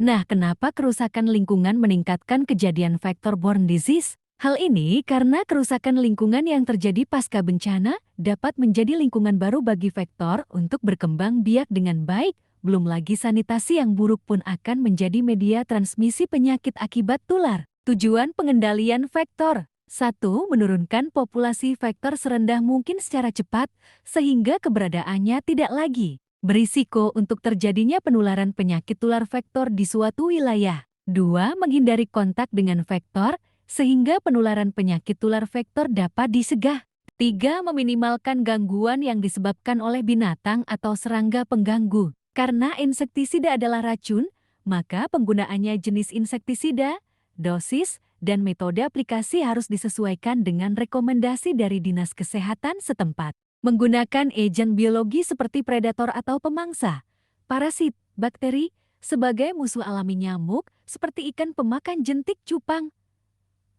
Nah, kenapa kerusakan lingkungan meningkatkan kejadian vector-borne disease? Hal ini karena kerusakan lingkungan yang terjadi pasca bencana dapat menjadi lingkungan baru bagi vektor untuk berkembang biak dengan baik. Belum lagi sanitasi yang buruk pun akan menjadi media transmisi penyakit akibat tular. Tujuan pengendalian vektor: 1. Menurunkan populasi vektor serendah mungkin secara cepat, sehingga keberadaannya tidak lagi berisiko untuk terjadinya penularan penyakit tular vektor di suatu wilayah. 2. Menghindari kontak dengan vektor, sehingga penularan penyakit tular vektor dapat disegah. 3. Meminimalkan gangguan yang disebabkan oleh binatang atau serangga pengganggu. Karena insektisida adalah racun, maka penggunaannya jenis insektisida, dosis, dan metode aplikasi harus disesuaikan dengan rekomendasi dari Dinas Kesehatan setempat. Menggunakan agen biologi seperti predator atau pemangsa, parasit, bakteri, sebagai musuh alami nyamuk seperti ikan pemakan jentik cupang,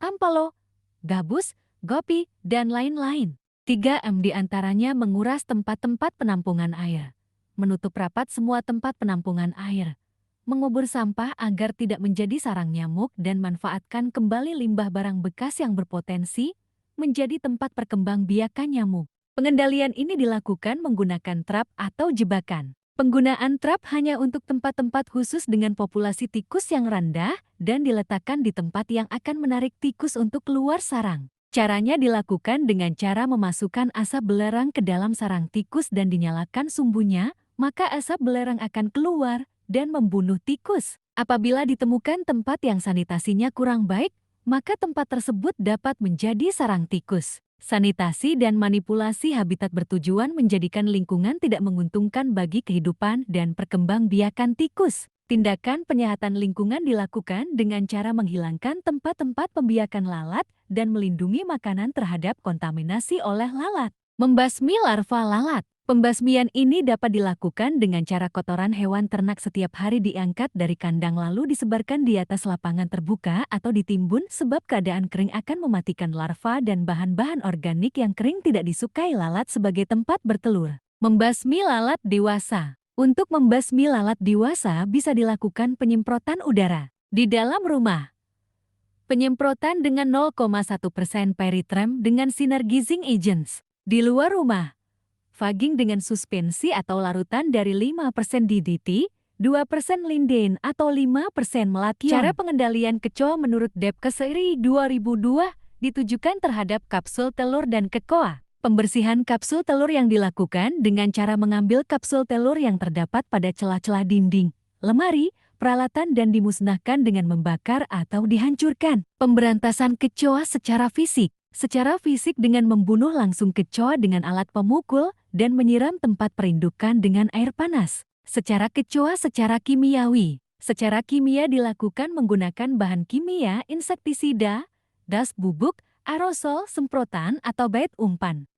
ampalo, gabus, gopi, dan lain-lain. 3M diantaranya menguras tempat-tempat penampungan air, menutup rapat semua tempat penampungan air, mengubur sampah agar tidak menjadi sarang nyamuk dan manfaatkan kembali limbah barang bekas yang berpotensi menjadi tempat perkembangbiakan nyamuk. Pengendalian ini dilakukan menggunakan trap atau jebakan. Penggunaan trap hanya untuk tempat-tempat khusus dengan populasi tikus yang rendah dan diletakkan di tempat yang akan menarik tikus untuk keluar sarang. Caranya dilakukan dengan cara memasukkan asap belerang ke dalam sarang tikus dan dinyalakan sumbunya, maka asap belerang akan keluar dan membunuh tikus. Apabila ditemukan tempat yang sanitasinya kurang baik, maka tempat tersebut dapat menjadi sarang tikus. Sanitasi dan manipulasi habitat bertujuan menjadikan lingkungan tidak menguntungkan bagi kehidupan dan perkembangbiakan tikus. Tindakan penyehatan lingkungan dilakukan dengan cara menghilangkan tempat-tempat pembiakan lalat dan melindungi makanan terhadap kontaminasi oleh lalat. Membasmi larva lalat. Pembasmian ini dapat dilakukan dengan cara kotoran hewan ternak setiap hari diangkat dari kandang lalu disebarkan di atas lapangan terbuka atau ditimbun sebab keadaan kering akan mematikan larva dan bahan-bahan organik yang kering tidak disukai lalat sebagai tempat bertelur. Membasmi lalat dewasa. Untuk membasmi lalat dewasa bisa dilakukan penyemprotan udara di dalam rumah. Penyemprotan dengan 0,1% pyrethrum dengan synergizing agents. Di luar rumah, fogging dengan suspensi atau larutan dari 5% DDT, 2% linden atau 5% melation. Cara pengendalian kecoa menurut Depkes seri 2002 ditujukan terhadap kapsul telur dan kecoa. Pembersihan kapsul telur yang dilakukan dengan cara mengambil kapsul telur yang terdapat pada celah-celah dinding, lemari, peralatan dan dimusnahkan dengan membakar atau dihancurkan. Pemberantasan kecoa secara fisik. Secara fisik dengan membunuh langsung kecoa dengan alat pemukul dan menyiram tempat perindukan dengan air panas. Secara kecoa secara kimiawi. Secara kimia dilakukan menggunakan bahan kimia insektisida, das bubuk, aerosol, semprotan, atau bait umpan.